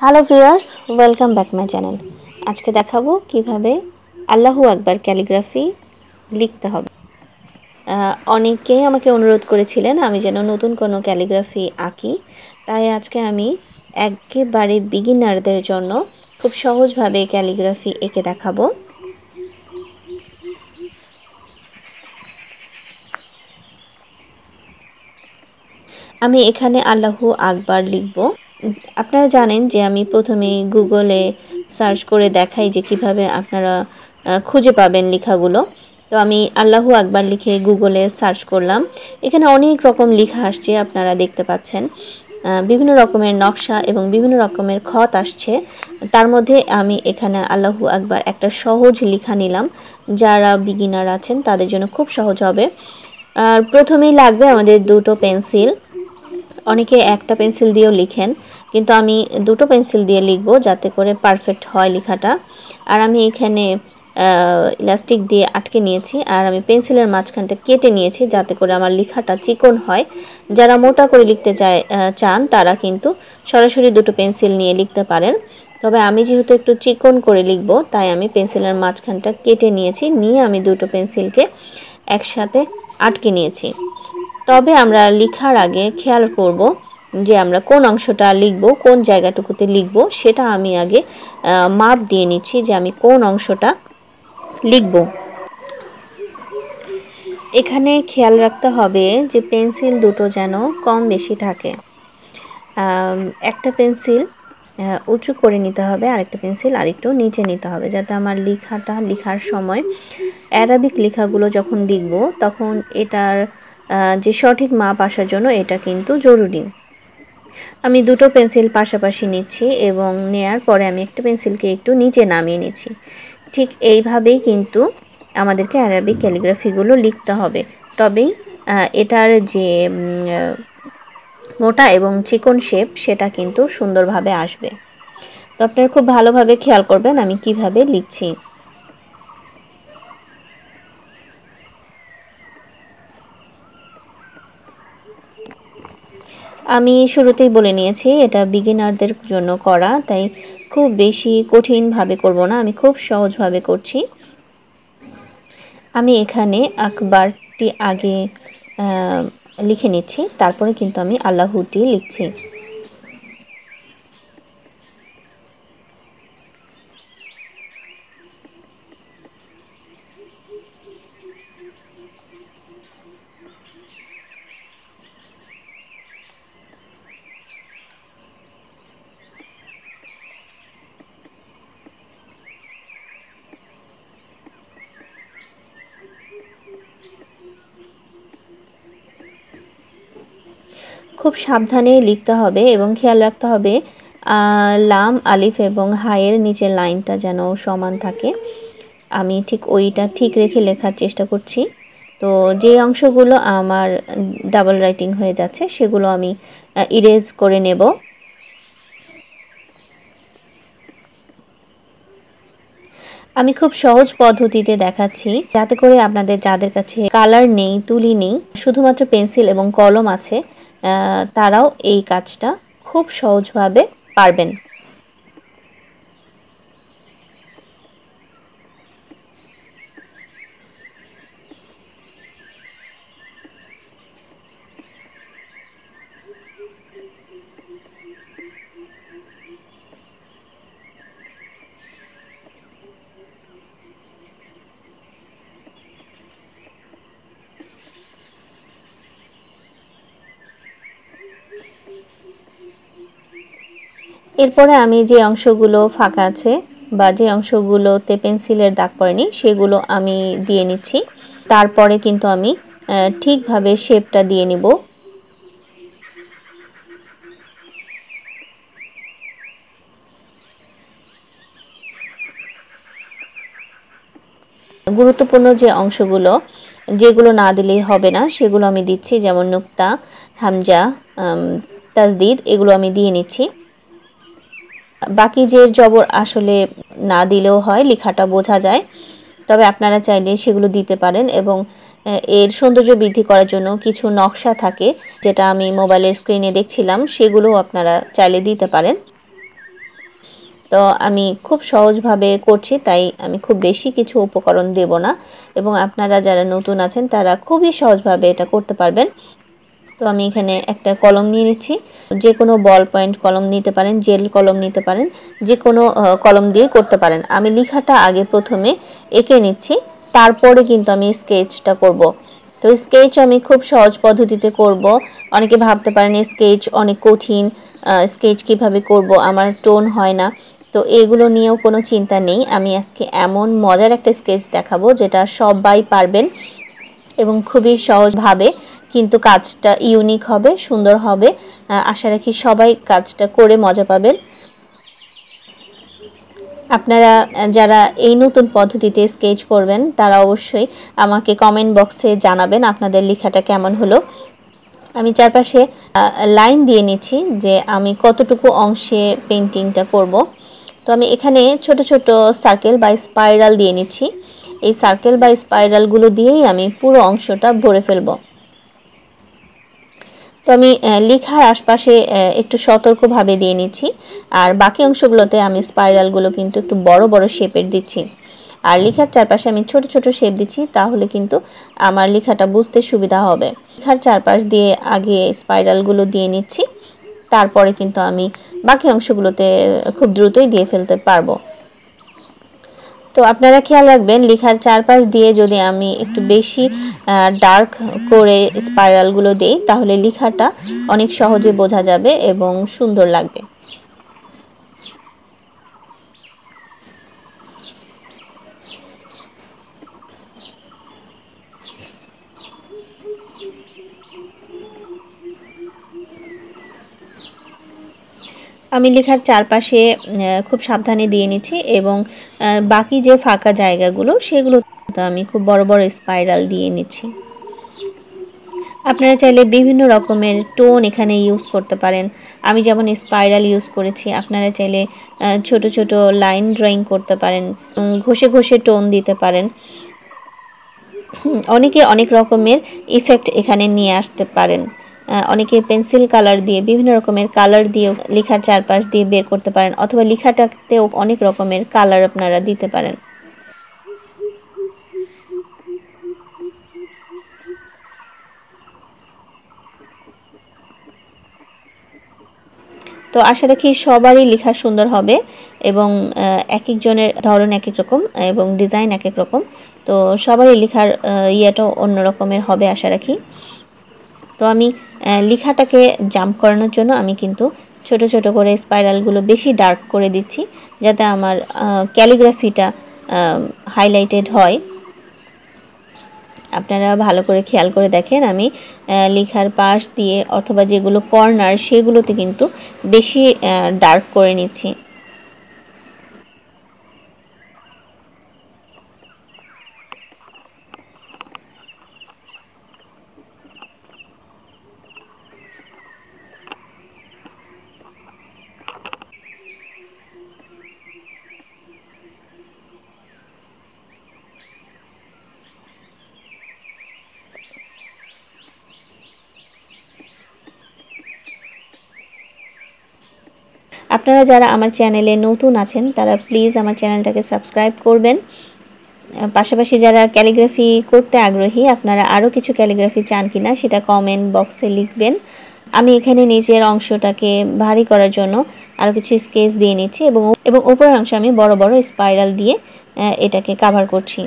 Hello viewers, welcome back my channel. আজকে দেখাবো কিভাবে আল্লাহু আকবার ক্যালিগ্রাফি লিখতে হবে। অনেকেই আমাকে অনুরোধ করেছিলেন আমি যেন নতুন কোনো ক্যালিগ্রাফি আঁকি, তাই আজকে আমি একেবারে বিগিনারদের জন্য খুব সহজভাবে ক্যালিগ্রাফি এঁকে দেখাবো। আমি এখানে আল্লাহু আকবার লিখব। আপনারা জানেন যে আমি প্রথমে গুগলে সার্চ করে দেখাই যে কিভাবে আপনারা খুঁজে পাবেন লেখাগুলো। তো আমি আল্লাহু আকবার লিখে গুগলে সার্চ করলাম। এখানে অনেক রকম লেখা আসছে, আপনারা দেখতে পাচ্ছেন বিভিন্ন রকমের নকশা এবং বিভিন্ন রকমের খত আসছে। তার মধ্যে আমি এখানে আল্লাহু আকবার একটা সহজ লেখা নিলাম, যারা বিগিনার আছেন তাদের জন্য খুব সহজ হবে। আর প্রথমেই লাগবে আমাদের দুটো পেন্সিল। অনেকে একটা পেন্সিল দিয়েও লিখেন, কিন্তু আমি দুটো পেন্সিল দিয়ে লিখব যাতে করে পারফেক্ট হয় লেখাটা। আর আমি এখানে ইলাস্টিক দিয়ে আটকে নিয়েছি, আর আমি পেন্সিলের মাঝখানটা কেটে নিয়েছি যাতে করে আমার লেখাটা চিকন হয়। যারা মোটা করে লিখতে চান তারা কিন্তু সরাসরি দুটো পেন্সিল নিয়ে লিখতে পারেন, তবে আমি যেহেতু একটু চিকন করে লিখব তাই আমি পেন্সিলের মাঝখানটা কেটে নিয়েছি, নিয়ে আমি দুটো পেন্সিলকে একসাথে আটকে নিয়েছি। তবে আমরা লেখার আগে খেয়াল করব যে আমরা কোন অংশটা লিখব, কোন জায়গাটুকুতে লিখব, সেটা আমি আগে মাপ দিয়ে নিচ্ছি যে আমি কোন অংশটা লিখব। এখানে খেয়াল রাখতে হবে যে পেন্সিল দুটো যেন কম বেশি থাকে। একটা পেন্সিল উঁচু করে নিতে হবে, আরেকটা পেন্সিল আরেকটু নিচে নিতে হবে, যাতে আমার লেখার সময় অ্যারাবিক লেখাগুলো যখন লিখব তখন এটার যে সঠিক মাপ আসার জন্য এটা কিন্তু জরুরি। আমি দুটো পেন্সিল পাশাপাশি নিচ্ছি এবং নেয়ার পরে আমি একটা পেন্সিলকে একটু নিচে নামিয়ে নিচ্ছি। ঠিক এইভাবেই কিন্তু আমাদেরকে অ্যারাবিক ক্যালিগ্রাফিগুলো লিখতে হবে, তবেই এটার যে মোটা এবং চিকন শেপ সেটা কিন্তু সুন্দরভাবে আসবে। তো আপনারা খুব ভালোভাবে খেয়াল করবেন আমি কিভাবে লিখছি। আমি শুরুতেই বলে নিয়েছি এটা বিগিনারদের জন্য করা, তাই খুব বেশি কঠিনভাবে করব না, আমি খুব সহজভাবে করছি। আমি এখানে আকবারটি আগে লিখে নিচ্ছি, তারপরে কিন্তু আমি আল্লাহুটি লিখছি। খুব সাবধানে লিখতে হবে এবং খেয়াল রাখতে হবে লাম, আলিফ এবং হায়ের নিচের লাইনটা যেন সমান থাকে। আমি ঠিক রেখে লেখার চেষ্টা করছি। তো যে অংশগুলো আমার ডাবল রাইটিং হয়ে যাচ্ছে সেগুলো আমি ইরেজ করে নেব। আমি খুব সহজ পদ্ধতিতে দেখাচ্ছি যাতে করে আপনাদের যাদের কাছে কালার নেই, তুলি নেই, শুধুমাত্র পেন্সিল এবং কলম আছে, তারাও এই কাজটা খুব সহজভাবে পারবেন। এরপরে আমি যে অংশগুলো ফাঁকা আছে বা যে অংশগুলোতে পেন্সিলের দাগ পড়েনি সেগুলো আমি দিয়ে নিচ্ছি। তারপরে কিন্তু আমি ঠিকভাবে শেপটা দিয়ে নিব। গুরুত্বপূর্ণ যে অংশগুলো, যেগুলো না দিলেই হবে না, সেগুলো আমি দিচ্ছি, যেমন নুক্তা, হামজা, তাজদিদ, এগুলো আমি দিয়ে নিচ্ছি। বাকি জের জবর আসলে না দিলেও হয়, লেখাটা বোঝা যায়, তবে আপনারা চাইলে সেগুলো দিতে পারেন। এবং এর সৌন্দর্য বৃদ্ধি করার জন্য কিছু নকশা থাকে, যেটা আমি মোবাইলের স্ক্রিনে দেখছিলাম, সেগুলোও আপনারা চাইলে দিতে পারেন। তো আমি খুব সহজভাবে করছি, তাই আমি খুব বেশি কিছু উপকরণ দেব না, এবং আপনারা যারা নতুন আছেন তারা খুবই সহজভাবে এটা করতে পারবেন। তো আমি এখানে একটা কলম নিয়ে নিচ্ছি, যে কোনো বল পয়েন্ট কলম নিতে পারেন, জেল কলম নিতে পারেন, যে কোনো কলম দিয়ে করতে পারেন। আমি লেখাটা আগে প্রথমে এঁকে নিচ্ছি, তারপরে কিন্তু আমি স্কেচটা করব। তো স্কেচ আমি খুব সহজ পদ্ধতিতে করব। অনেকে ভাবতে পারেন স্কেচ অনেক কঠিন, স্কেচ কিভাবে করব, আমার টোন হয় না। তো এগুলো নিয়েও কোনো চিন্তা নেই, আমি আজকে এমন মজার একটা স্কেচ দেখাবো যেটা সবাই পারবেন এবং খুবই সহজভাবে, কিন্তু কাজটা ইউনিক হবে, সুন্দর হবে। আশা রাখি সবাই কাজটা করে মজা পাবেন। আপনারা যারা এই নতুন পদ্ধতিতে স্কেচ করবেন তারা অবশ্যই আমাকে কমেন্ট বক্সে জানাবেন আপনাদের লেখাটা কেমন হলো। আমি চারপাশে লাইন দিয়ে নিচ্ছি যে আমি কতটুকু অংশে পেন্টিংটা করব। তো আমি এখানে ছোট ছোট সার্কেল বা স্পাইরাল দিয়ে নিচ্ছি। এই সার্কেল বা স্পাইরালগুলো দিয়েই আমি পুরো অংশটা ভরে ফেলব। তো আমি লেখার আশপাশে একটু সতর্কভাবে দিয়ে নিচ্ছি, আর বাকি অংশগুলোতে আমি স্পাইরালগুলো কিন্তু একটু বড় বড় শেপের দিচ্ছি। আর লেখার চারপাশে আমি ছোট ছোট শেপ দিচ্ছি, তাহলে কিন্তু আমার লেখাটা বুঝতে সুবিধা হবে। লেখার চারপাশ দিয়ে আগে স্পাইরালগুলো দিয়ে নিচ্ছি, তারপরে কিন্তু আমি বাকি অংশগুলোতে খুব দ্রুতই দিয়ে ফেলতে পারবো। তো আপনারা খেয়াল রাখবেন, লেখার চারপাশ দিয়ে যদি আমি একটু বেশি ডার্ক করে স্পাইরালগুলো দেই, তাহলে লেখাটা অনেক সহজে বোঝা যাবে এবং সুন্দর লাগবে। আমি লেখার চারপাশে খুব সাবধানে দিয়ে নিচ্ছি, এবং বাকি যে ফাঁকা জায়গাগুলো সেগুলো আমি খুব বড় বড় স্পাইরাল দিয়ে নিচ্ছি। আপনারা চাইলে বিভিন্ন রকমের টোন এখানে ইউজ করতে পারেন। আমি যেমন স্পাইরাল ইউজ করেছি, আপনারা চাইলে ছোট ছোট লাইন ড্রয়িং করতে পারেন, ঘষে ঘষে টোন দিতে পারেন। অনেকে অনেক রকমের ইফেক্ট এখানে নিয়ে আসতে পারেন। অনেকে পেন্সিল কালার দিয়ে, বিভিন্ন রকমের কালার দিয়েও লেখার চারপাশ দিয়ে বের করতে পারেন, অথবা লেখাটাতেও অনেক রকমের কালার আপনারা দিতে পারেন। তো আশা রাখি সবারই লেখা সুন্দর হবে, এবং এক একজনের ধরন এক এক রকম এবং ডিজাইন এক এক রকম। তো সবারই লেখার ইয়েটাও অন্য রকমের হবে আশা রাখি। তো আমি লেখাটাকে জাম্প করানোর জন্য আমি কিন্তু ছোট ছোট করে স্পাইরালগুলো বেশি ডার্ক করে দিচ্ছি, যাতে আমার ক্যালিগ্রাফিটা হাইলাইটেড হয়। আপনারা ভালো করে খেয়াল করে দেখেন, আমি লেখার পাশ দিয়ে অথবা যেগুলো কর্নার সেগুলোতে কিন্তু বেশি ডার্ক করে নিচ্ছি। আপনারা যারা আমার চ্যানেলে নতুন আছেন তারা প্লিজ আমার চ্যানেলটাকে সাবস্ক্রাইব করবেন। পাশাপাশি যারা ক্যালিগ্রাফি করতে আগ্রহী, আপনারা আরও কিছু ক্যালিগ্রাফি চান কিনা সেটা কমেন্ট বক্সে লিখবেন। আমি এখানে নিচের অংশটাকে ভারী করার জন্য আরও কিছু স্কেচ দিয়ে নিচ্ছি, এবং উপরের অংশে আমি বড় বড় স্পাইরাল দিয়ে এটাকে কভার করছি।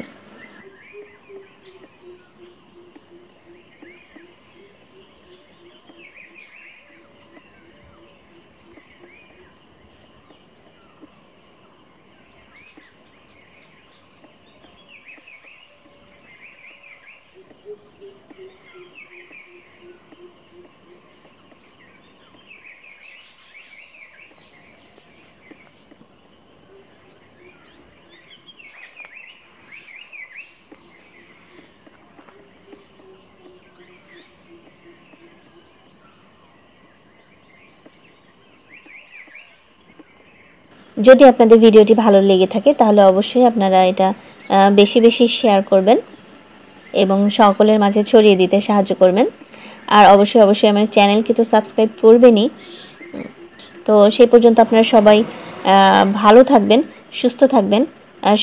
যদি আপনাদের ভিডিওটি ভালো লেগে থাকে তাহলে অবশ্যই আপনারা এটা বেশি বেশি শেয়ার করবেন এবং সকলের মাঝে ছড়িয়ে দিতে সাহায্য করবেন। আর অবশ্যই অবশ্যই আমার চ্যানেলকে তো সাবস্ক্রাইব করবেনই। তো সেই পর্যন্ত আপনারা সবাই ভালো থাকবেন, সুস্থ থাকবেন,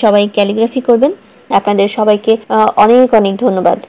সবাই ক্যালিগ্রাফি করবেন। আপনাদের সবাইকে অনেক অনেক ধন্যবাদ।